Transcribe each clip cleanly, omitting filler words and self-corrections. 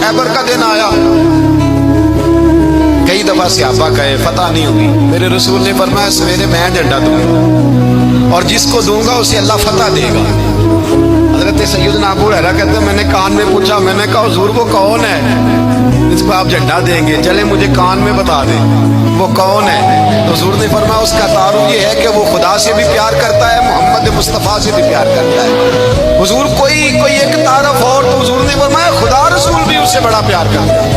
खैबर का दिन आया, कई दफा सहाबा कहे फतह नहीं हुई, मेरे रसूल ने फरमाया सवेरे मैं झंडा दूंगा और जिसको दूंगा उसे अल्लाह फतह देगा। हजरत सैयदना अबू हुरैरा कहते हैं मैंने कान में पूछा, मैंने कहा हुजूर वो कौन है जिसको आप झंडा देंगे, चले मुझे कान में बता दे वो कौन है। तो हुजूर ने फरमाया उसका तारुफ ये है कि वो खुदा से भी प्यार करता है, मोहम्मद मुस्तफ़ा से भी प्यार करता है। हुजूर कोई एक तारफ और, तो हुजूर ने फरमाया खुदा रसूल भी उससे बड़ा प्यार करता है।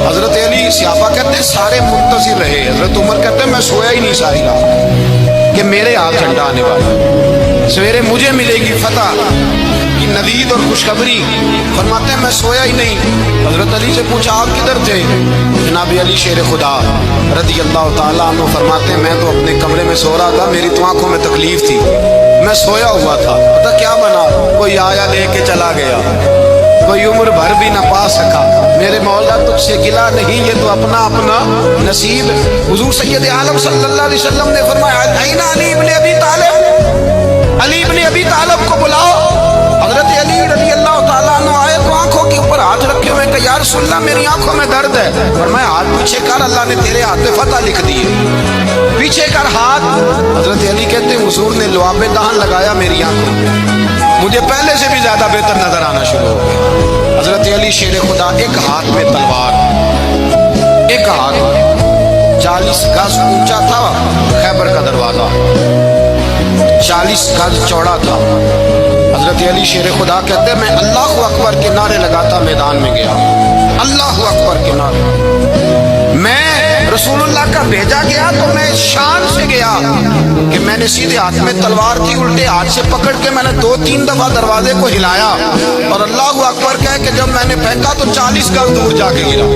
हजरत अली सहाबा कहते हैं सारे मुंतज़िर रहे, हजरत उमर कहते हैं मैं सोया ही नहीं सारी रात कि मेरे हाथ झंडा आने वाला, सवेरे मुझे मिलेगी फतह की नवीद और खुशखबरी। फरमाते हैं मैं सोया ही नहीं। हजरत अली से पूछा आप किधर थे, जनाब अली शेर खुदा रज़ी अल्लाह ताला अन्हु फरमाते हैं मैं तो अपने कमरे में सो रहा था, मेरी तो आंखों में तकलीफ थी, मैं सोया हुआ था, पता क्या बना, कोई आया लेके चला गया, कोई उम्र भर भी ना पा सका, मेरे मौला तुझसे गिला नहीं, ये तो अपना अपना नसीब। हुजूर सैयद आलम सल्लल्लाहु अलैहि वसल्लम ने फरमाया आइना अली इब्न अबी तालिब, अली इब्न अबी तालिब को बुलाओ। हजरत अली रज़ी अल्लाह ताला अन्हु आए तो आंखों के ऊपर हाथ रखे हुए, कहा या रसूल अल्लाह मेरी आंखों में दर्द है। फरमाया हाथ पीछे कर, अल्लाह ने तेरे हाथ में फतह लिख दी है, पीछे कर हाथ। हजरत अली कहते हैं हुजूर ने लुआब दहन लगाया मेरी आंखों में, मुझे पहले से भी ज्यादा बेहतर नजर आना शुरू हो गया। हजरत अली शेर खुदा एक हाथ में तलवार, एक हाथ 40 गज ऊंचा था खैबर का दरवाजा, 40 गज चौड़ा था। हजरत अली शेर खुदा कहते मैं अल्लाह अकबर के नारे लगाता मैदान में गया, अल्लाह अकबर के नारे। मैं रसूलुल्लाह का भेजा गया तो मैं शान से गया कि मैंने सीधे हाथ में तलवार थी, उल्टे हाथ से पकड़ के मैंने 2-3 दफा दरवाजे को हिलाया और अल्लाह अकबर कह के जब मैंने फेंका तो 40 गज दूर जाके गिरा।